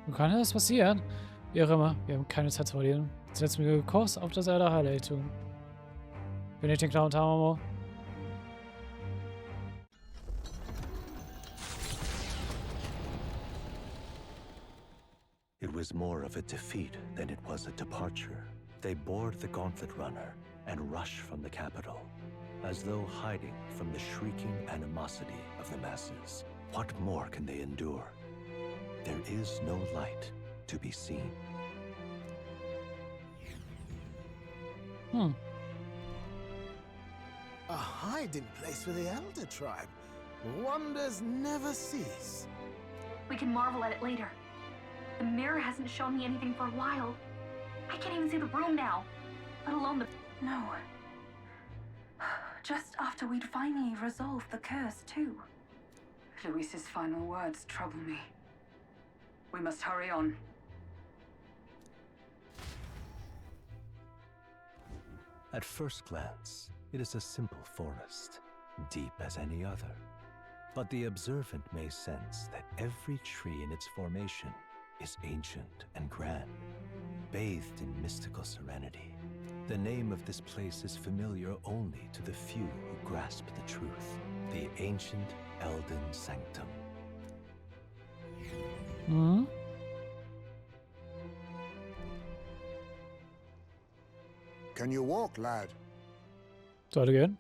Nun kann das passieren. Wie auch immer, wir haben keine Zeit zu verlieren. Setzen wir Kurs auf das Erde Highlight tun. Bin ich den Clown Tamamo? It was more of a defeat than it was a departure. They board the gauntlet runner and rush from the capital, as though hiding from the shrieking animosity of the masses. What more can they endure? There is no light to be seen. A hiding place for the Elder Tribe. Wonders never cease. We can marvel at it later. The mirror hasn't shown me anything for a while. I can't even see the room now, let alone the... No. Just after we'd finally resolved the curse, too. Luis's final words trouble me. We must hurry on. At first glance, it is a simple forest, deep as any other. But the observant may sense that every tree in its formation is ancient and grand, bathed in mystical serenity. The name of this place is familiar only to the few who grasp the truth, the ancient Elden Sanctum. Can you walk, lad? Sollte gehen.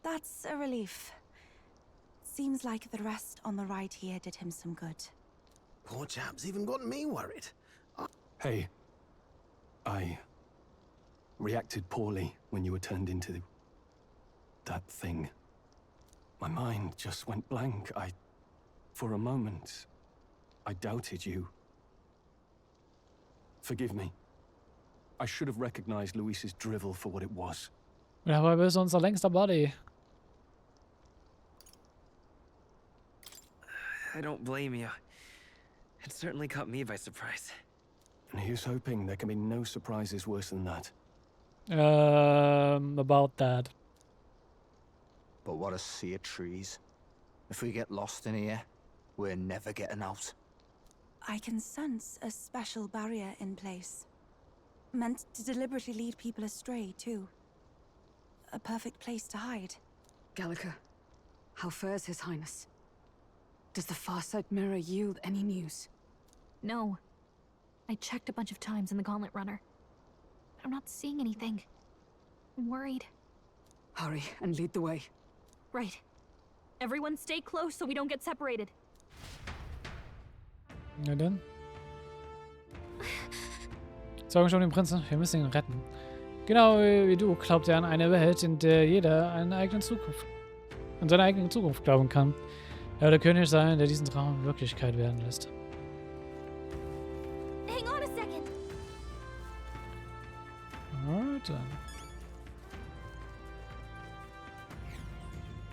That's a relief. Seems like the rest on the ride here did him some good. Poor chap's even got me worried. Hey, I reacted poorly when you were turned into that thing. My mind just went blank. For a moment, I doubted you. Forgive me. I should have recognized Luis's drivel for what it was. Ja, aber wir sind unser längster Buddy. I don't blame you. It certainly caught me by surprise. And here's hoping there can be no surprises worse than that. About that. But what a sea of trees. If we get lost in here, we're never getting out. I can sense a special barrier in place. Meant to deliberately lead people astray, too. A perfect place to hide. Gallica, how fares His Highness? Does the Farsight mirror yield any news? No. I checked a bunch of times in the Gauntlet Runner. But I'm not seeing anything. I'm worried. Hurry and lead the way. Right. Everyone stay close so we don't get separated. Na dann. Sorgen schon den Prinzen, wir müssen ihn retten. Genau wie du glaubt er an eine Welt, in der jeder an seine eigene Zukunft glauben kann. Er wird der König sein, der diesen Traum Wirklichkeit werden lässt. Hang on a second. Alright, dann.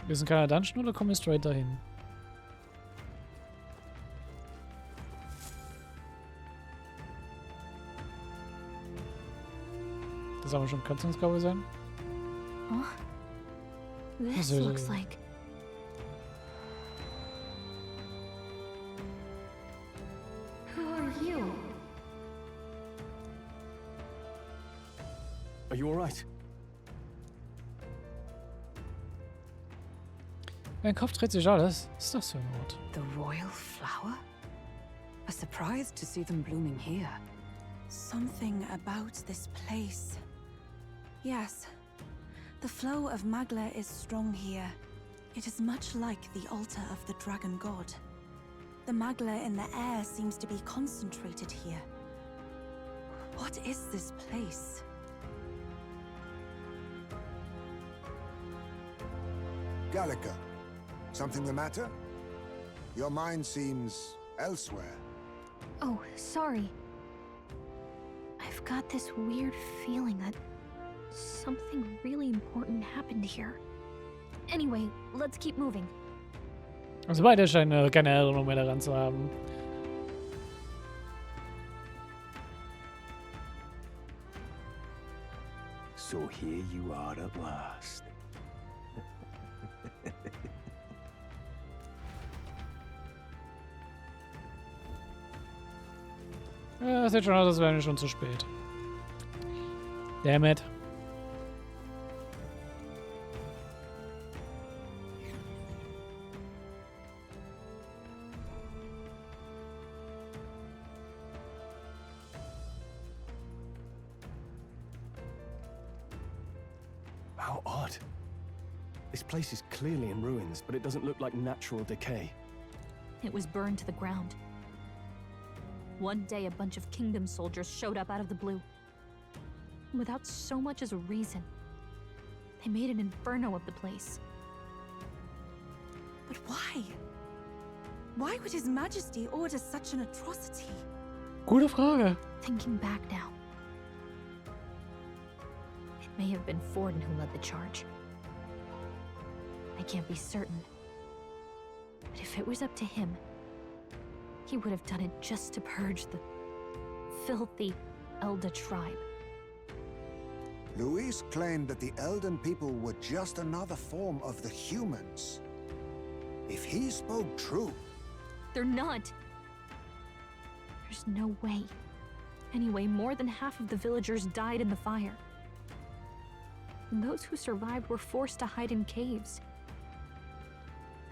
Wir sind keiner Dungeon oder kommen wir straight dahin? Das soll schon Katzungskabel sein? Oh. This Also, looks like... Who are you? Are you alright? Mein Kopf dreht sich alles. Was ist das für ein Ort? The royal flower? A surprise to see them blooming here. Something about this place. Yes. The flow of Magla is strong here. It is much like the altar of the dragon god. The Magla in the air seems to be concentrated here. What is this place? Gallica, something the matter? Your mind seems elsewhere. Oh, sorry. I've got this weird feeling that something really important happened here. Anyway, let's keep moving. Also beide scheinen keine Erinnerung mehr daran zu haben. So here you are at last. Ja, es sieht schon aus, als wären wir schon zu spät. Damn it. How odd. This place is clearly in ruins, but it doesn't look like natural decay. It was burned to the ground. One day, a bunch of kingdom soldiers showed up out of the blue. Without so much as a reason. They made an inferno of the place. But why? Why would His Majesty order such an atrocity? Gute Frage. Thinking back now, it may have been Forden who led the charge. I can't be certain. But if it was up to him, he would have done it just to purge the filthy Elda tribe. Luis claimed that the Elden people were just another form of the humans. If he spoke true... They're not. There's no way. Anyway, more than half of the villagers died in the fire. And those who survived were forced to hide in caves.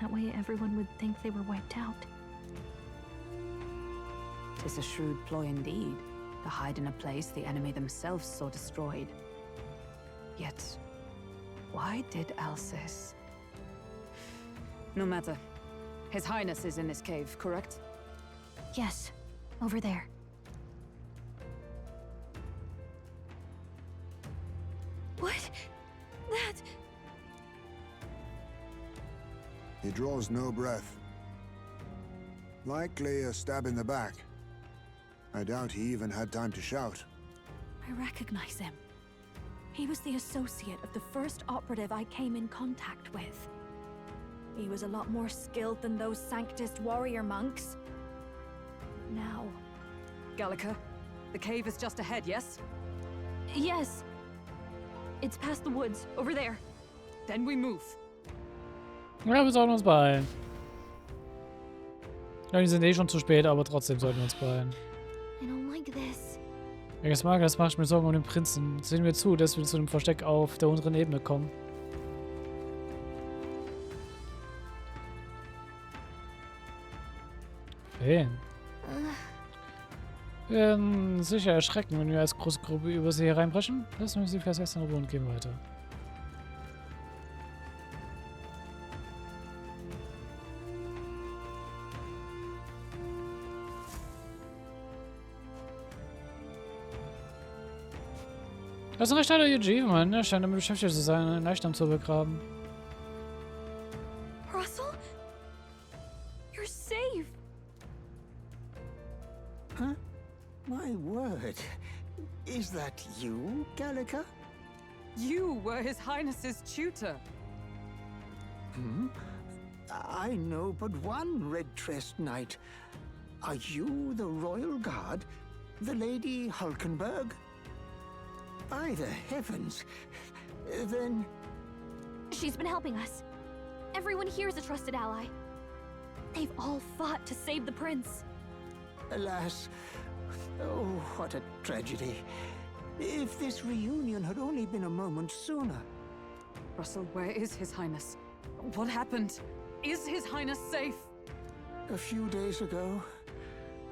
That way everyone would think they were wiped out. 'Tis a shrewd ploy indeed, to hide in a place the enemy themselves saw destroyed. Yet, why did Alcest? No matter. His Highness is in this cave, correct? Yes, over there. What? That... He draws no breath. Likely a stab in the back. I doubt he even had time to shout. I recognize him. He was the associate of the first operative I came in contact with. He was a lot more skilled than those Sanctist warrior monks. Now... Gallica, the cave is just ahead, yes? Yes. It's past the woods, over there. Then we move. Ja, wir sollten uns beeilen. Ja, die sind eh schon zu spät, aber trotzdem sollten wir uns beeilen. I don't like this. Welches Mag, das macht mir Sorgen um den Prinzen. Sehen wir zu, dass wir zu dem Versteck auf der unteren Ebene kommen. Wen? Wir werden sicher erschrecken, wenn wir als große Gruppe über sie hereinbrechen. Lassen wir sie für erst in Ruhe und gehen weiter. Das ist ein recht alter Achievement, ne? Scheint damit beschäftigt zu sein, einen Leichnam zu begraben. Russell? You're safe. Huh? My word. Is that you, Gallica? You were His Highness's tutor. Hmm? I know but one red-tressed knight. Are you the royal guard? The Lady Hulkenberg? By the heavens. Then... She's been helping us. Everyone here is a trusted ally. They've all fought to save the prince. Alas. Oh, what a tragedy. If this reunion had only been a moment sooner. Russell, where is His Highness? What happened? Is His Highness safe? A few days ago,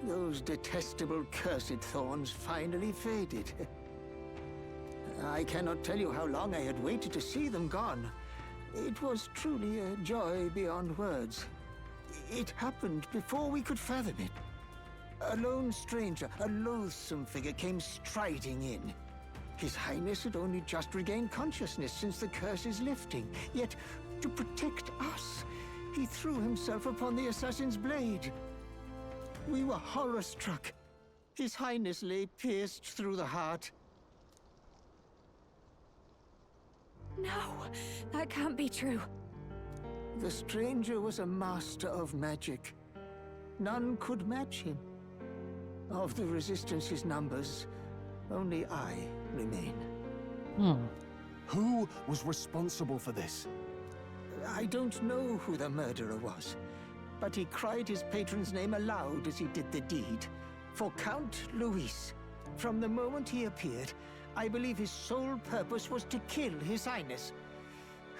those detestable cursed thorns finally faded. I cannot tell you how long I had waited to see them gone. It was truly a joy beyond words. It happened before we could fathom it. A lone stranger, a loathsome figure came striding in. His Highness had only just regained consciousness since the curse's lifting. Yet, to protect us, he threw himself upon the assassin's blade. We were horror-struck. His Highness lay pierced through the heart. No, that can't be true. The stranger was a master of magic. None could match him. Of the Resistance's numbers, only I remain. Who was responsible for this? I don't know who the murderer was, but he cried his patron's name aloud as he did the deed. For Count Luis, from the moment he appeared, I believe his sole purpose was to kill His Highness.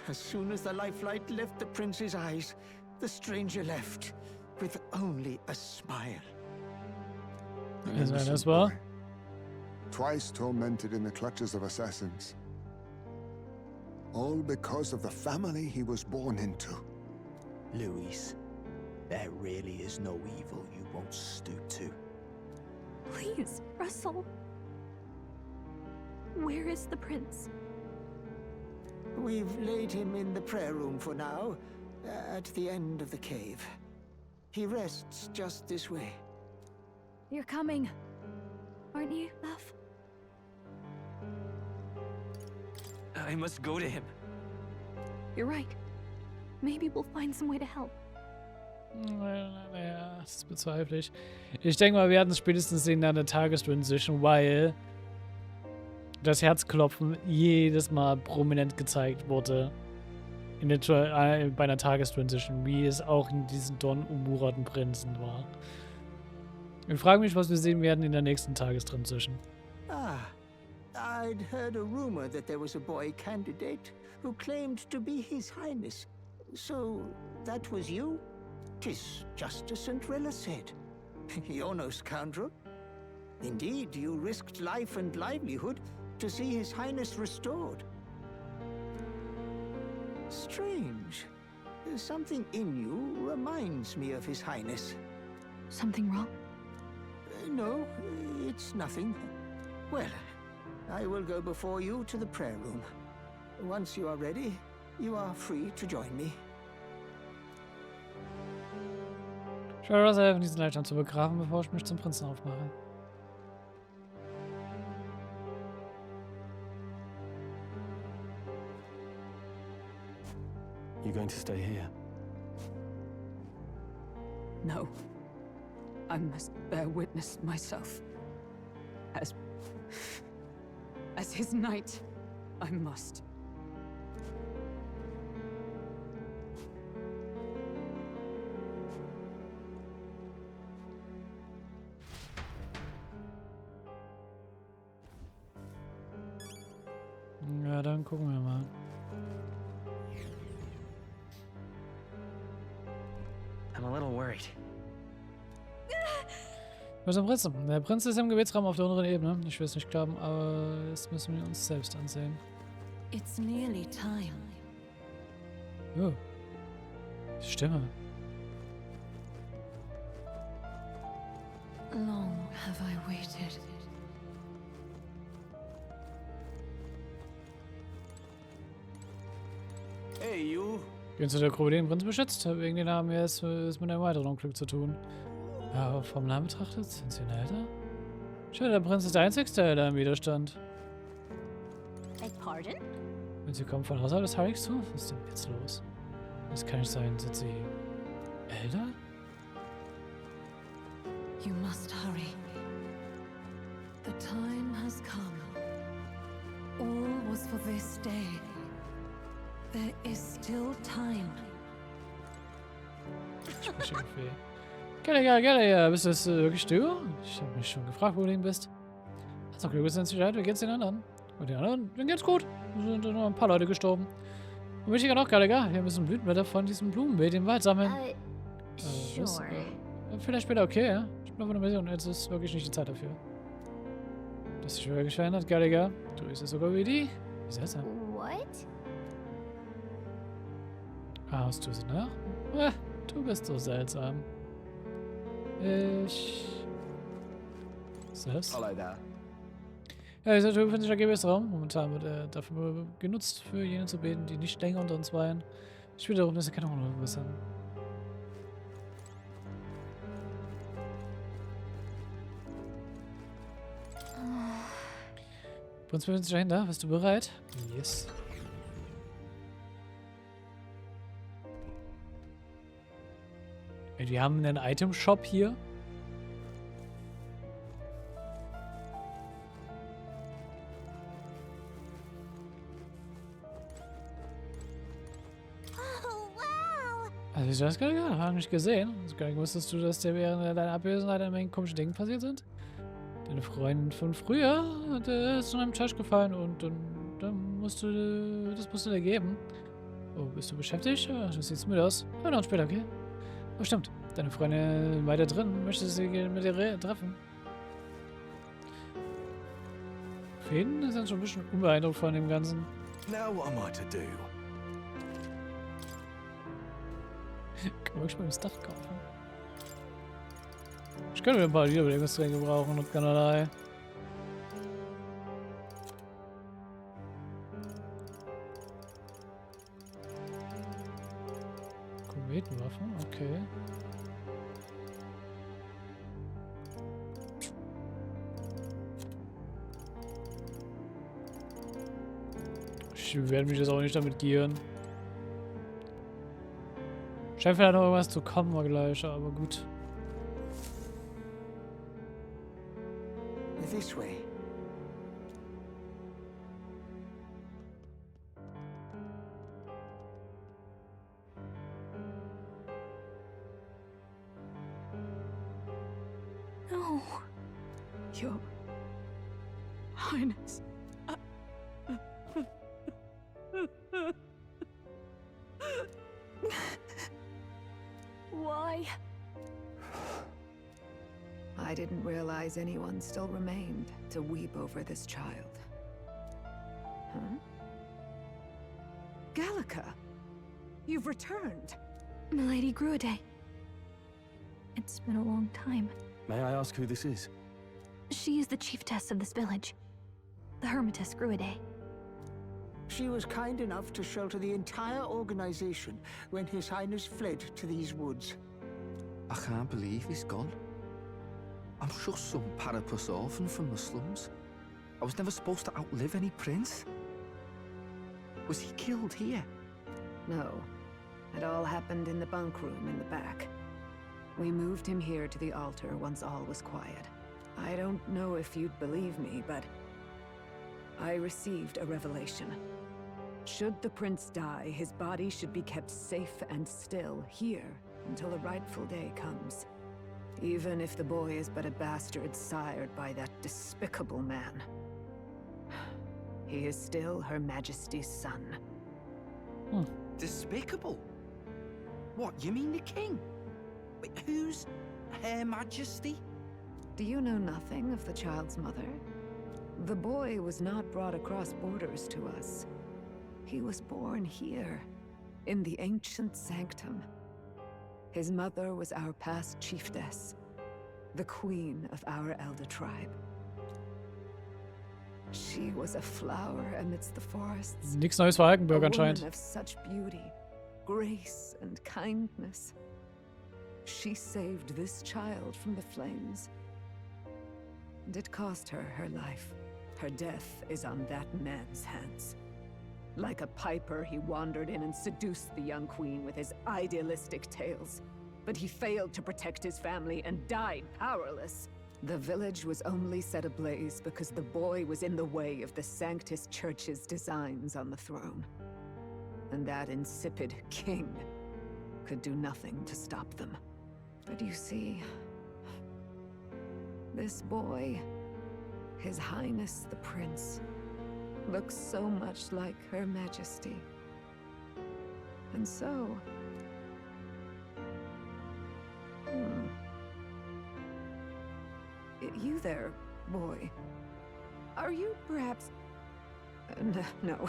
As soon as the lifelight left the prince's eyes, the stranger left with only a smile. Das war? Twice tormented in the clutches of assassins. All because of the family he was born into. Luis, there really is no evil you won't stoop to. Please, Russell. Where is the prince? We've laid him in the prayer room for now, at the end of the cave. He rests just this way. You're coming, aren't you, love? I must go to him. You're right. Maybe we'll find some way to help. Naja, das bezweifle ich. Ich denke mal, wir hatten es spätestens in einer Tagesstundensession, weil das Herzklopfen jedes Mal prominent gezeigt wurde bei einer Tagesstundensession, wie es auch in diesen umwucherten Prinzen war. Ich frage mich, was wir sehen werden in der nächsten Tagestrend-Session. Ah, I'd heard a rumor that there was a boy candidate who claimed to be His Highness. So, that was you? 'Tis just as Cinderella said. You're no scoundrel. Indeed, you risked life and livelihood to see His Highness restored. Strange. Something in you reminds me of His Highness. Something wrong? No, it's nothing. Well, I will go before you to the prayer room. Once you are ready, you are free to join me. Ich werde Russell helfen, diesen Leichnam zu begraben, bevor ich mich zum Prinzen aufmache. You going to stay here? No. I must bear witness myself. As his knight, I must. Ja, dann gucken wir mal. I'm a little worried. Was ist der Prinz? Der Prinz ist im Gebetsraum auf der unteren Ebene. Ich will es nicht glauben, aber das müssen wir uns selbst ansehen. It's nearly time. Oh. Die Stimme. Long have I waited. Hey, you. Gehen zu der Gruppe, die den Prinz beschützt. Wegen den haben wir es mit einem weiteren Unglück zu tun. Ja, vom Namen betrachtet, sind sie ein Elder? Schau, der Prinz ist der einzigste Elder im Widerstand. Beg pardon? Und sie kommen von außerhalb des Heiligtums zu? Was ist denn jetzt los? Das kann nicht sein. Sind sie Elder? You must hurry. The time has come. All was for this day. There is still time. Ich spreche irgendwie. Gelle, bist das wirklich du? Ich habe mich schon gefragt, wo du hin bist. Hast du Glück, bist du in Sicherheit? Wie geht's den anderen? Und den anderen? Denen geht's gut. Es sind nur ein paar Leute gestorben. Und mich noch, Gallagher. Wir müssen Blütenblätter von diesem Blumenbeet im Wald sammeln. Sure. Vielleicht später, okay, ja. Ich bin auf einer Mission. Jetzt ist wirklich nicht die Zeit dafür. Das sich wirklich verändert, Gallagher. Du bist ja sogar wie die. Wie seltsam. What? Hast du sie nach? Du bist so seltsam. Selbst? Hello there. Ja, dieser Typ findet sich der Gebetsraum. Momentan wird er dafür genutzt, für jene zu beten, die nicht länger unter uns weilen. Ich will darum, dass Erkennung verbessern. Prinz befindet sich dahinter. Bist du bereit? Yes. Ey, wir haben einen Item-Shop hier. Ich das gerade gar nicht gesehen. Also gar nicht wusstest du, dass dir während deiner Abwesenheit eine Menge komische Dinge passiert sind? Deine Freundin von früher, der ist von einem Tisch gefallen und dann musst du, das musst du dir geben. Oh, bist du beschäftigt? Ja, das sieht müde aus. Hören wir uns später, okay? Oh, stimmt. Deine Freundin weiter drin möchte sie mit dir treffen. Fäden sind schon ein bisschen unbeeindruckt von dem Ganzen. Now what am I to do? Kann man wirklich mal das Dach kaufen. Ich könnte mir ein paar Wiederbelebungstränke gebrauchen und keinerlei. Kometenwaffen, okay. Ich werde mich jetzt auch nicht damit gieren. Scheint vielleicht noch irgendwas zu kommen mal gleich, aber gut. This way. No. Your Highness. Why? I didn't realize anyone still remained to weep over this child. Huh? Gallica! You've returned! Milady Gruide. It's been a long time. May I ask who this is? She is the chiefess of this village. The Hermitess Gruide. She was kind enough to shelter the entire organization when His Highness fled to these woods. I can't believe he's gone. I'm just some parapus orphan from the slums. I was never supposed to outlive any prince. Was he killed here? No. It all happened in the bunk room in the back. We moved him here to the altar once all was quiet. I don't know if you'd believe me, but I received a revelation. Should the prince die, his body should be kept safe and still here until the rightful day comes. Even if the boy is but a bastard sired by that despicable man. He is still Her Majesty's son. Despicable? What, you mean the king? Wait, who's Her Majesty? Do you know nothing of the child's mother? The boy was not brought across borders to us. He was born here, in the ancient sanctum. His mother was our past chiefess, the queen of our elder tribe. She was a flower amidst the forests. Nichts Neues für Altenburg a anscheinend. woman of such beauty, grace, and kindness. She saved this child from the flames. And it cost her her life. Her death is on that man's hands. Like a piper, he wandered in and seduced the young queen with his idealistic tales. But he failed to protect his family and died powerless. The village was only set ablaze because the boy was in the way of the Sanctus Church's designs on the throne. And that insipid king could do nothing to stop them. But you see, this boy, His Highness the Prince, looks so much like Her Majesty. And so... You there, boy. Are you perhaps... No,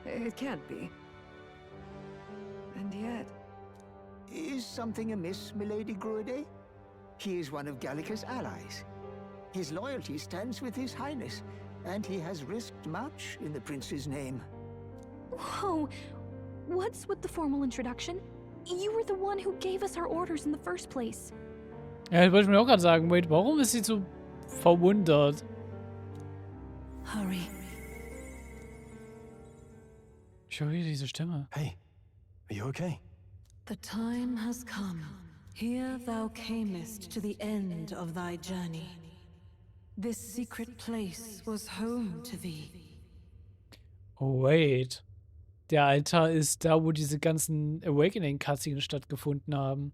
it can't be. And yet... Is something amiss, Milady Gruide? He is one of Gallica's allies. His loyalty stands with His Highness, and he has risked much in the prince's name. Whoa! What's with the formal introduction? You were the one who gave us our orders in the first place. Ja, ich wollte mir auch gerade sagen, wait, warum ist sie so verwundert? Hurry. Ich höre wieder diese Stimme. Hey, are you okay? The time has come. Here thou camest to the end of thy journey. This secret place was home to thee. Oh, wait. Der Altar ist da, wo diese ganzen Awakening-Cutscenes stattgefunden haben.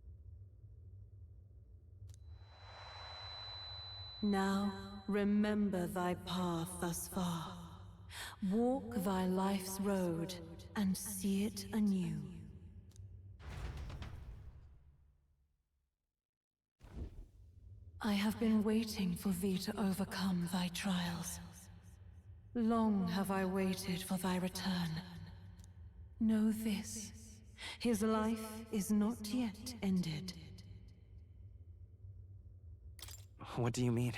Now, remember thy path thus far. Walk thy life's road and see it anew. I have been waiting for thee to overcome thy trials. Long have I waited for thy return. Know this, his life is not yet ended. What do you mean?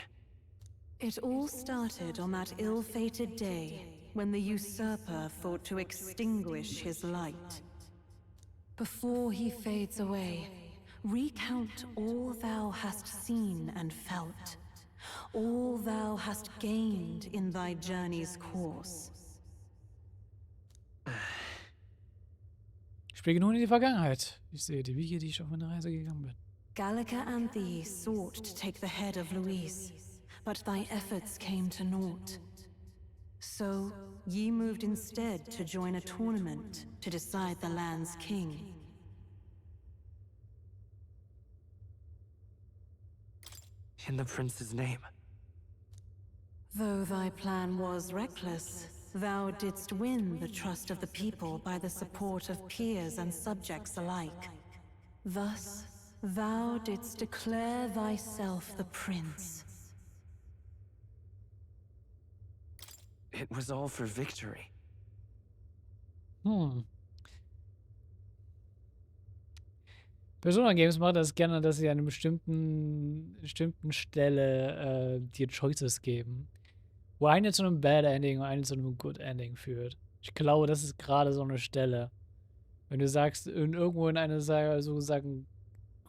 It all started on that ill-fated day when the usurper thought to extinguish his light. Before he fades away, recount all thou hast seen and felt, all thou hast gained in thy journey's course. Ich blicke nun in die Vergangenheit. Ich sehe die Wiege, die ich auf meine Reise gegangen bin. Gallica and thee sought to take the head of Louise, but thy efforts came to naught. So, ye moved instead to join a tournament to decide the land's king. In the prince's name. Though thy plan was reckless, thou didst win the trust of the people by the support of peers and subjects alike. Thus, thou didst declare thyself the prince. It was all for victory. Persona Games macht das gerne, dass sie an einer bestimmten Stelle dir Choices geben. Wo eine zu einem Bad Ending und eine zu einem Good Ending führt. Ich glaube, das ist gerade so eine Stelle. Wenn du sagst, irgendwo in einer sozusagen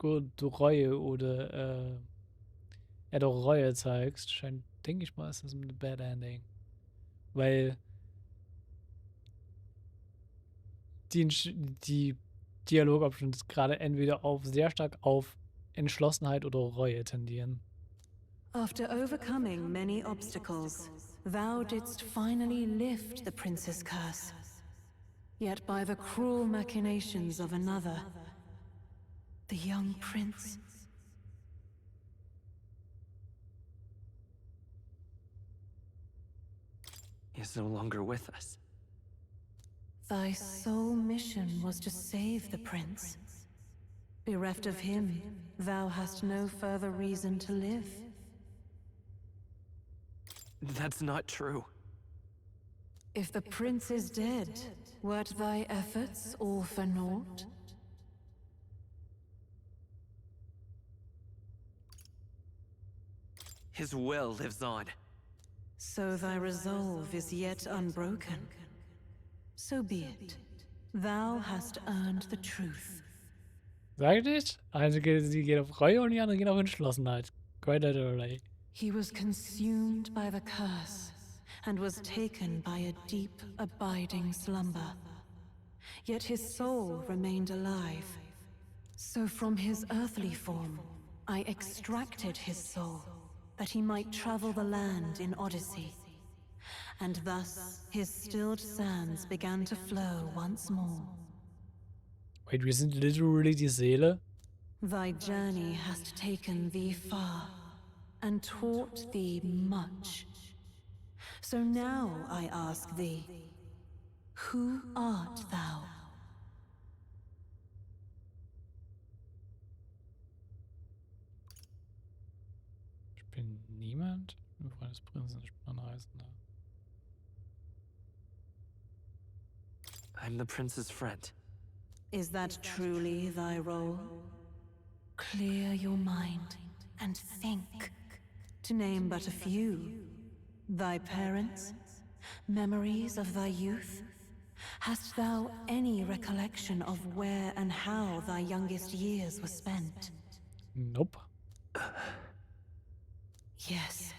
Reue oder doch Reue zeigst, denke ich mal, ist das ein Bad Ending. Weil die Dialogoptions gerade entweder sehr stark auf Entschlossenheit oder Reue tendieren. After overcoming many obstacles, thou didst finally lift the prince's curse. Yet by the cruel machinations of another, the young prince is no longer with us. Thy sole mission was to save the prince. Bereft of him, thou hast no further reason to live. That's not true. If the prince is dead, wert thy efforts all for naught? His will lives on. So thy resolve is yet unbroken. So be it. Thou hast earned the truth. Sag nicht? Eine sie geht auf Reue und die andere geht auf Entschlossenheit. Quite literally. He was consumed by the curse and was taken by a deep, abiding slumber. Yet his soul remained alive. So from his earthly form, I extracted his soul, that he might travel the land in Odyssey. And thus his stilled sands began to flow once more. Wait, wir sind literally die Seele? Thy journey hast taken thee far, and taught thee much. So now I ask thee, who art thou? Ich bin niemand. Ich bin Freund des Prinzen, ich bin ein Reisender. I'm the prince's friend. Is that truly thy role? Clear your mind and think. To name but a few. Thy parents? Memories of thy youth? Hast thou any recollection of where and how thy youngest years were spent? Nope. Yes.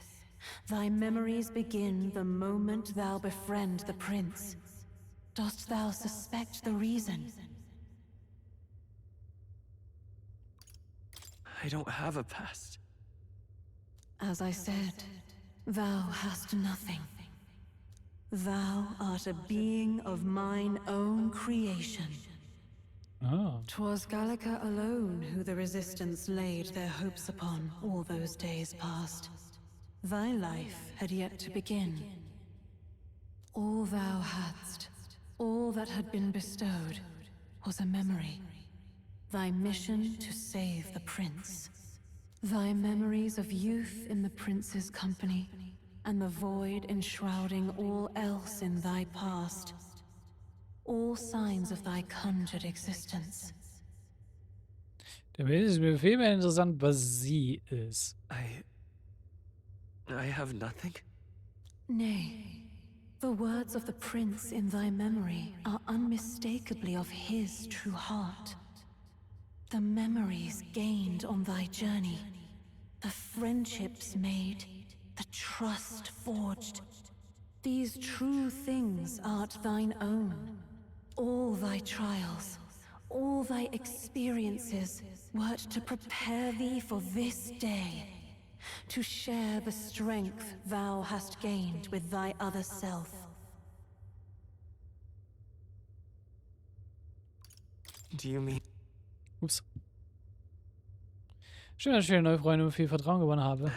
Thy memories begin the moment thou befriend the prince. Dost thou suspect the reason? I don't have a past. As I said, thou hast nothing. Thou art a being of mine own creation. Ah. 'Twas Gallica alone who the resistance laid their hopes upon all those days past. Thy life had yet to begin. All thou hadst, all that had been bestowed, was a memory. Thy mission to save the prince. Thy memories of youth in the prince's company, and the void enshrouding all else in thy past. All signs of thy conjured existence. Dann ist es mir viel mehr interessant, was sie ist. I have nothing? Nay, the words of the prince in thy memory are unmistakably of his true heart. The memories gained on thy journey, the friendships made, the trust forged. These true things art thine own. All thy trials, all thy experiences wert to prepare thee for this day, to share the strength thou hast gained with thy other self. Do you mean... Ups. Schön, dass ich viele neue Freunde und viel Vertrauen gewonnen habe.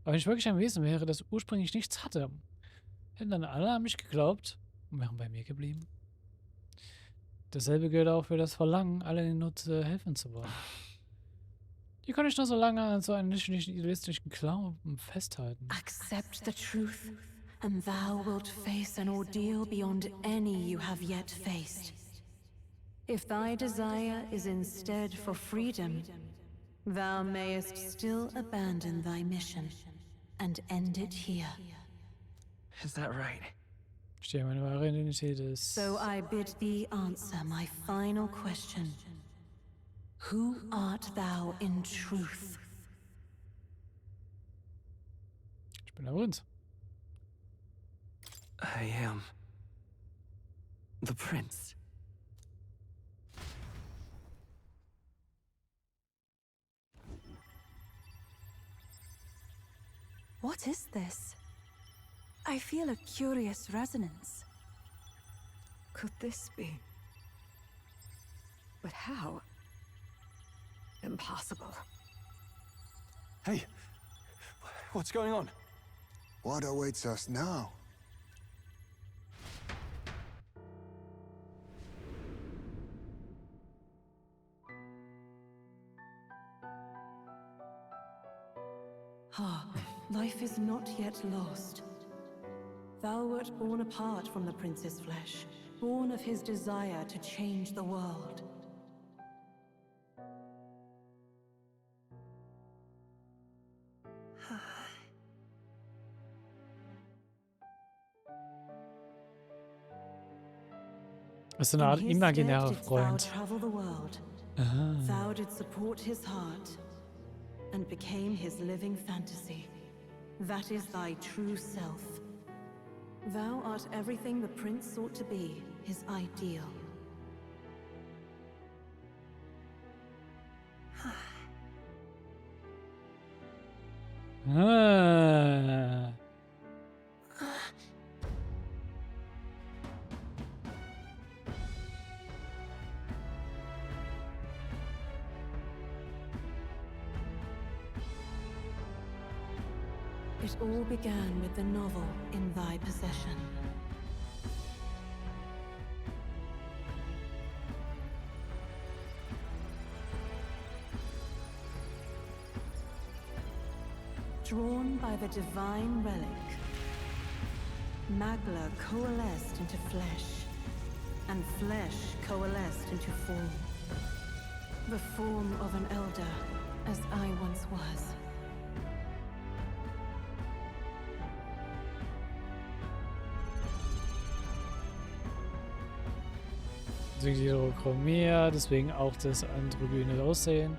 Aber wenn ich wirklich ein Wesen wäre, das ursprünglich nichts hatte, hätten dann alle an mich geglaubt und wären bei mir geblieben. Dasselbe gilt auch für das Verlangen, allen in Not helfen zu wollen. Wie kann ich nur so lange an so einen nicht idealistischen Glauben festhalten? Accept the truth, and thou wilt face an ordeal beyond any you have yet faced. If thy desire is instead for freedom, thou mayest still abandon thy mission and end it here. Is that right? Stehe meine wahre Identität ist. So I bid thee answer my final question. Who art thou in truth? Ich bin der Prinz. I am... the prince. What is this? I feel a curious resonance. Could this be? But how? Impossible. Hey, what's going on? What awaits us now? Ah, life is not yet lost. Thou wert born apart from the prince's flesh, born of his desire to change the world. Das ist eine Art imaginärer Freund. Ah. Thou did support his heart and became his living fantasy. That is thy true self. Thou art everything the prince sought to be, his ideal. Ah. It all began with the novel in thy possession. Drawn by the divine relic, Magla coalesced into flesh, and flesh coalesced into form. The form of an elder, as I once was. Die Hydrochromier, deswegen auch das androgyne Aussehen.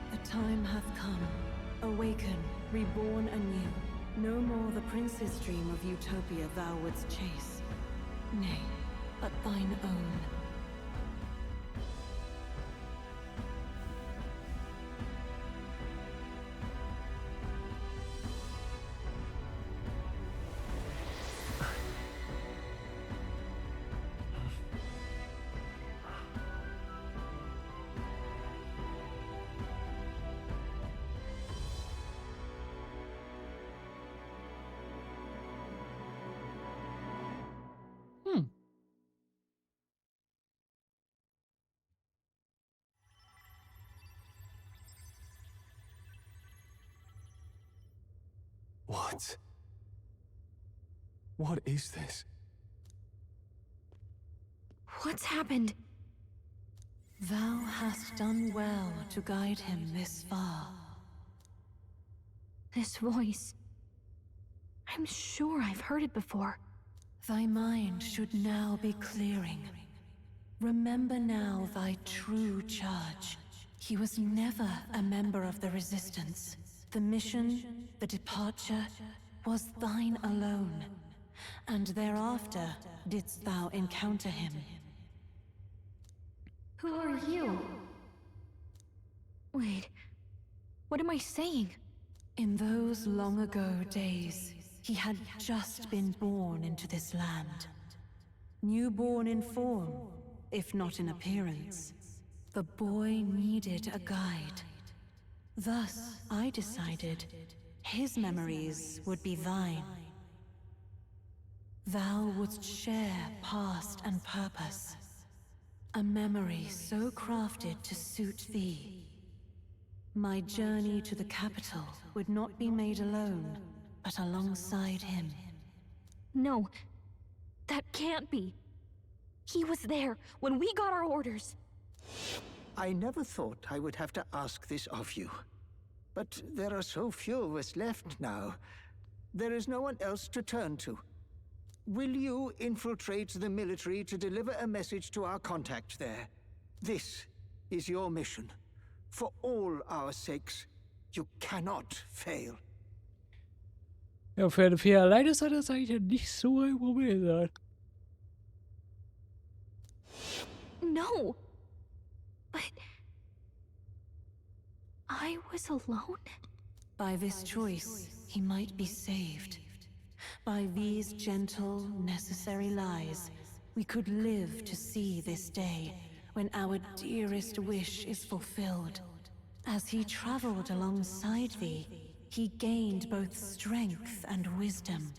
The time hath come. Awaken, reborn anew. No more the prince's dream of utopia thou wouldst chase. Nay, but thine own. What? What is this? What's happened? Thou hast done well to guide him this far. This voice. I'm sure I've heard it before. Thy mind should now be clearing. Remember now thy true charge. He was never a member of the Resistance. The mission, the departure, was thine alone. And thereafter didst thou encounter him. Who are you? Wait, what am I saying? In those long ago days, he had just been born into this land. Newborn in form, if not in appearance. The boy needed a guide. Thus, I decided his memories would be thine. Thou wouldst share past and purpose. A memory so crafted to suit thee. My journey to the capital would not be made alone, but alongside him. No, that can't be. He was there when we got our orders. I never thought I would have to ask this of you. But there are so few of us left now. There is no one else to turn to. Will you infiltrate the military to deliver a message to our contact there? This is your mission. For all our sakes, you cannot fail. Ja, für eine Fee alleine ist das eigentlich nicht so ein Problem sein. No. But I was alone? By this choice, he might be saved. By these gentle, necessary lies, we could live to see this day when our dearest wish is fulfilled. As he traveled alongside thee, he gained both strength and wisdom.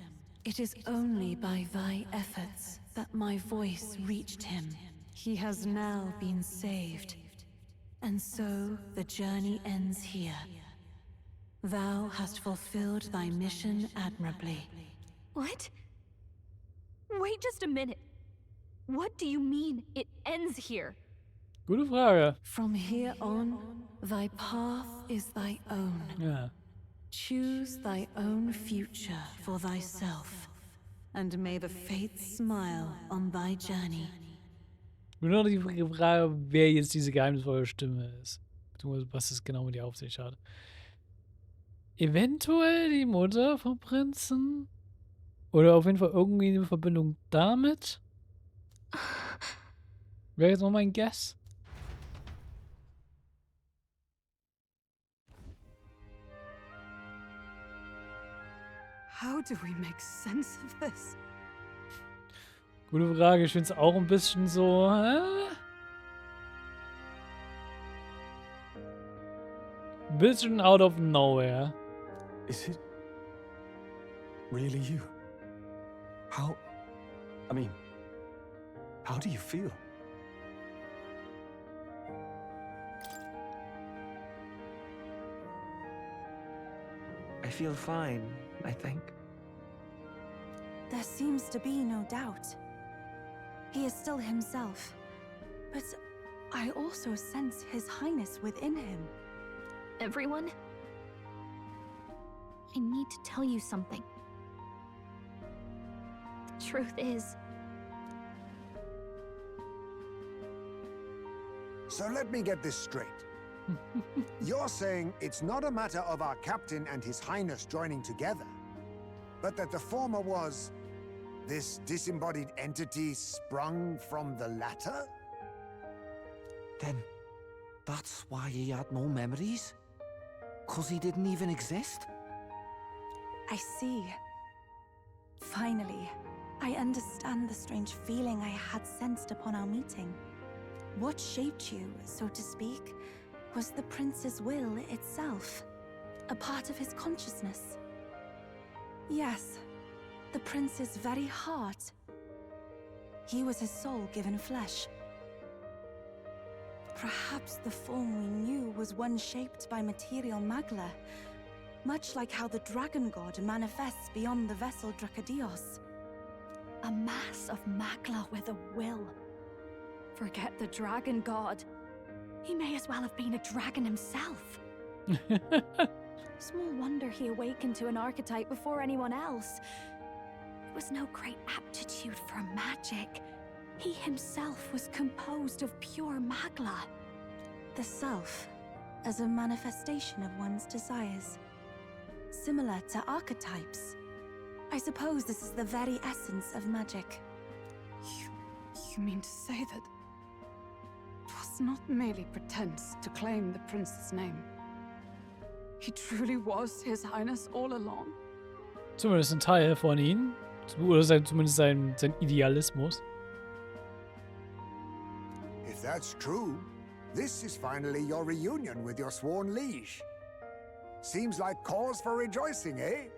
It is only by thy efforts that my voice reached him. He has now been saved. And so the journey ends here. Thou hast fulfilled thy mission admirably. What? Wait just a minute. What do you mean it ends here? Gute Frage. From here on, thy path is thy own. Ja. Choose thy own future for thyself, and may the fates smile on thy journey. Nur noch die Frage, wer jetzt diese geheimnisvolle Stimme ist. Beziehungsweise was es genau mit ihr auf sich hat. Eventuell die Mutter vom Prinzen? Oder auf jeden Fall irgendwie eine Verbindung damit? Wäre jetzt noch mein Guess. How do we make sense of this? Gute Frage. Ich finde es auch ein bisschen so. Bisschen out of nowhere. Is it really you? How do you feel? I feel fine, I think. There seems to be no doubt. He is still himself. But I also sense His Highness within him. Everyone? I need to tell you something. The truth is... So let me get this straight. You're saying it's not a matter of our captain and His Highness joining together, but that the former was this disembodied entity sprung from the latter? Then, that's why he had no memories? 'Cause he didn't even exist? I see. Finally, I understand the strange feeling I had sensed upon our meeting. What shaped you, so to speak, was the Prince's will itself, a part of his consciousness. Yes, the Prince's very heart. He was his soul given flesh. Perhaps the form we knew was one shaped by material Magla, much like how the dragon god manifests beyond the vessel Drakadios. A mass of Magla with a will. Forget the dragon god. He may as well have been a dragon himself. Small wonder he awakened to an archetype before anyone else. It was no great aptitude for magic. He himself was composed of pure Magla. The self, as a manifestation of one's desires. Similar to archetypes. I suppose this is the very essence of magic. You mean to say that it was not merely pretense to claim the prince's name? He truly was His Highness all along? Zumindest ein Teil von ihm. Oder zumindest sein Idealismus. If that's true, this is finally your reunion with your sworn liege. Seems like cause for rejoicing, eh?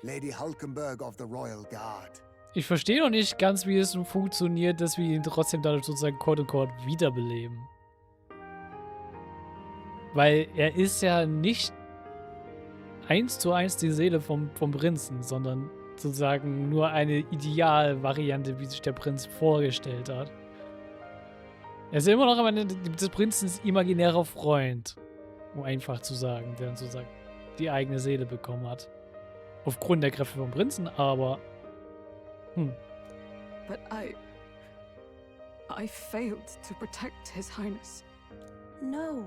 Lady Hulkenberg of the Royal Guard. Ich verstehe noch nicht ganz, wie es funktioniert, dass wir ihn trotzdem dadurch sozusagen quote-unquote wiederbeleben. Weil er ist ja nicht 1:1 die Seele vom Prinzen, sondern sozusagen nur eine Idealvariante, wie sich der Prinz vorgestellt hat. Er ist ja immer noch am Ende des Prinzens imaginärer Freund, um einfach zu sagen, der sozusagen die eigene Seele bekommen hat. Aufgrund der Kräfte vom Prinzen, aber But I failed to protect His Highness. No.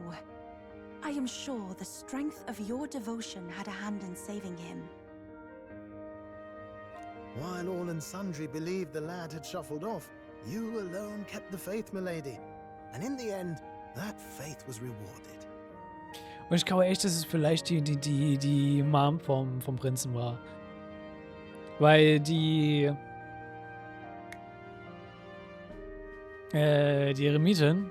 I am sure the strength of your devotion had a hand in saving him. While all and sundry believed the lad had shuffled off, you alone kept the faith, milady. And in the end, that faith was rewarded. Und ich glaube echt, dass es vielleicht die Mom vom Prinzen war. Weil die Eremitin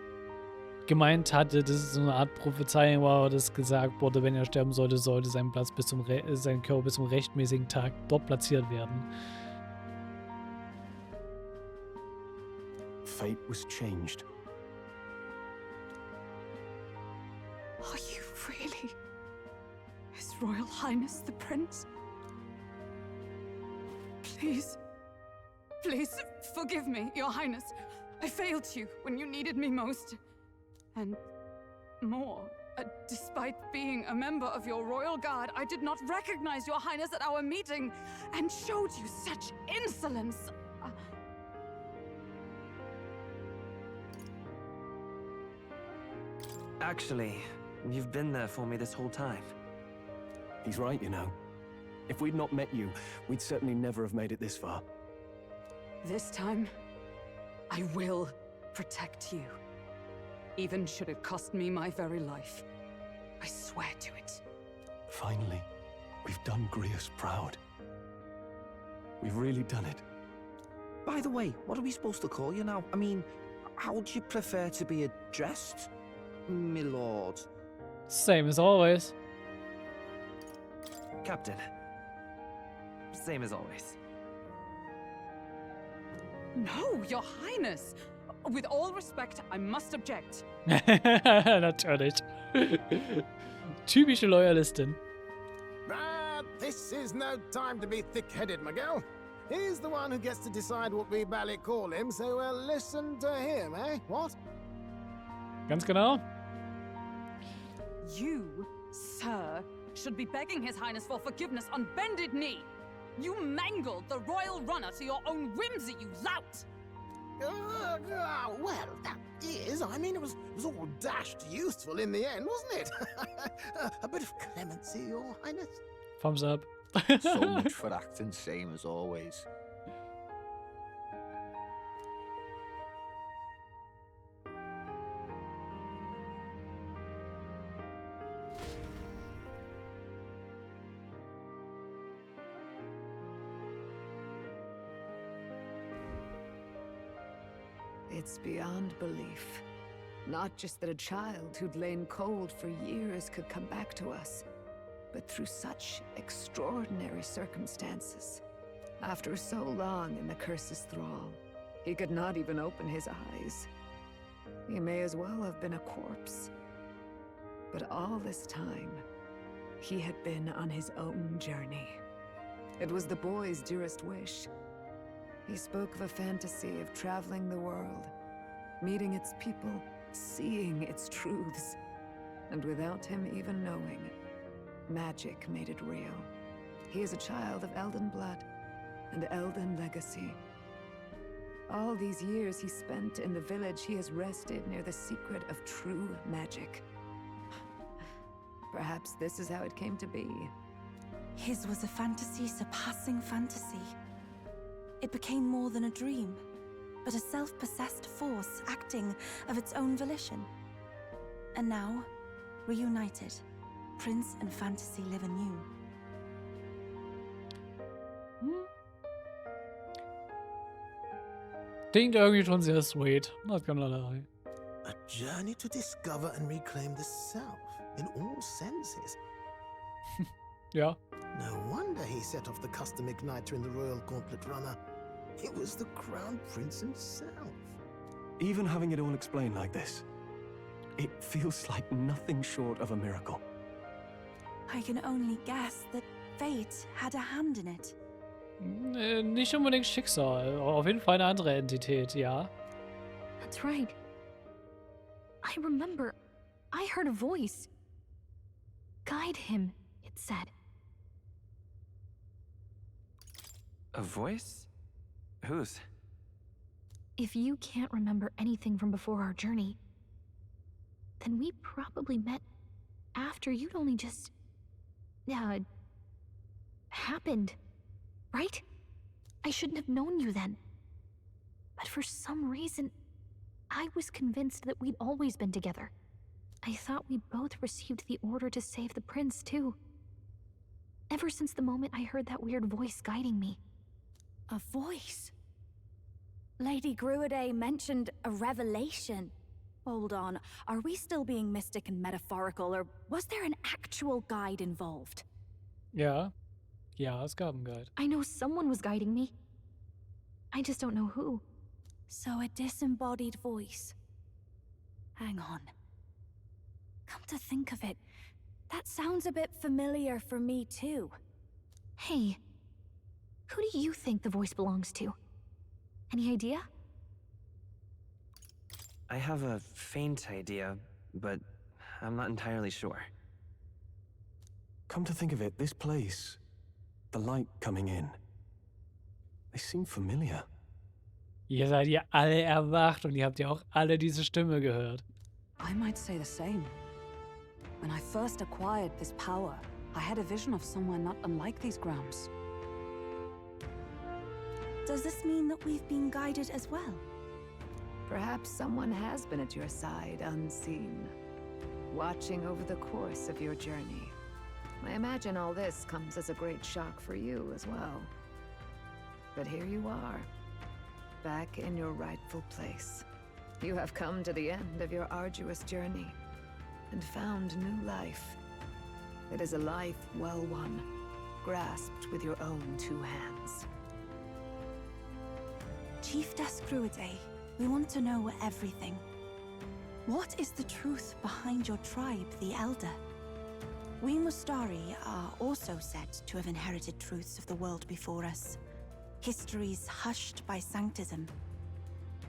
gemeint hatte, dass es so eine Art Prophezeiung war, dass gesagt wurde, wenn er sterben sollte, sollte sein Körper bis zum rechtmäßigen Tag dort platziert werden. Fate was changed. Are you really His Royal Highness the Prince? Please forgive me, Your Highness. I failed you when you needed me most. And more, despite being a member of your royal guard, I did not recognize Your Highness at our meeting and showed you such insolence. Actually, you've been there for me this whole time. He's right, you know. If we'd not met you, we'd certainly never have made it this far. This time, I will protect you. Even should it cost me my very life. I swear to it. Finally, we've done Grius proud. We've really done it. By the way, what are we supposed to call you now? I mean, how would you prefer to be addressed, my lord? Same as always. Captain. Same as always. No, Your Highness! With all respect, I must object. Natürlich. Typische Loyalistin. But this is no time to be thick-headed, my girl. He's the one who gets to decide what we bally call him, so we'll listen to him, eh? What? Ganz genau. You, sir, should be begging His Highness for forgiveness on bended knee. You mangled the royal runner to your own whimsy, you lout! Well, that is, I mean, it was all dashed useful in the end, wasn't it? A bit of clemency, Your Highness. Thumbs up. So much for acting same as always. It's beyond belief. Not just that a child who'd lain cold for years could come back to us, but through such extraordinary circumstances. After so long in the curse's thrall, he could not even open his eyes. He may as well have been a corpse. But all this time, He had been on his own journey. It was the boy's dearest wish. He spoke of a fantasy of traveling the world, meeting its people, seeing its truths. And without him even knowing, magic made it real. He is a child of Elden blood and Elden legacy. All these years he spent in the village, he has rested near the secret of true magic. Perhaps this is how it came to be. His was a fantasy surpassing fantasy. It became more than a dream, but a self-possessed force acting of its own volition. And now, reunited, Prince and fantasy live anew. Klingt irgendwie schon sehr sweet. Not gonna lie. A journey to discover and reclaim the self in all senses. Ja. No wonder he set off the custom igniter in the Royal Gauntlet Runner. It was the Crown Prince himself. Even having it all explained like this, it feels like nothing short of a miracle. I can only guess that fate had a hand in it. Nicht unbedingt Schicksal. Auf jeden Fall eine andere Entität, ja. That's right. I remember. I heard a voice. Guide him, it said. A voice? Whose? If you can't remember anything from before our journey, then we probably met after you'd only just... happened. Right? I shouldn't have known you then. But for some reason, I was convinced that we'd always been together. I thought we both received the order to save the prince, too. Ever since the moment I heard that weird voice guiding me. A voice? Lady Gruiday mentioned a revelation. Hold on, are we still being mystic and metaphorical, or was there an actual guide involved? Ja. Ja, es gab einen Guide. I know someone was guiding me. I just don't know who. So a disembodied voice. Hang on. Come to think of it, that sounds a bit familiar for me too. Hey, who do you think the voice belongs to? Any idea? I have a faint idea, but I'm not entirely sure. Come to think of it, this place, the light coming in, they seem familiar. Ihr seid ja alle erwacht und ihr habt ja auch alle diese Stimme gehört. I might say the same. When I first acquired this power, I had a vision of somewhere not unlike these grounds. Does this mean that we've been guided as well? Perhaps someone has been at your side unseen, watching over the course of your journey. I imagine all this comes as a great shock for you as well. But here you are, back in your rightful place. You have come to the end of your arduous journey and found new life. It is a life well won, grasped with your own two hands. Chiefess Gruiday, we want to know everything. What is the truth behind your tribe, the Elder? We Mustari are also said to have inherited truths of the world before us. Histories hushed by sanctism.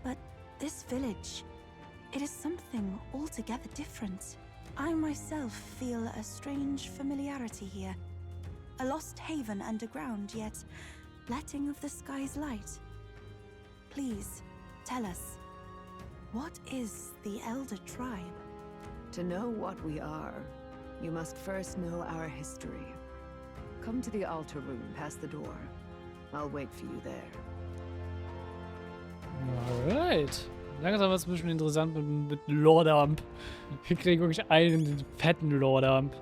But this village, it is something altogether different. I myself feel a strange familiarity here. A lost haven underground, yet letting of the sky's light. Please, tell us, what is the Elder Tribe? To know what we are, you must first know our history. Come to the altar room past the door. I'll wait for you there. Alright. Langsam wird es ein bisschen interessant mit Lordamp. Wir kriegen wirklich einen fetten Lordamp.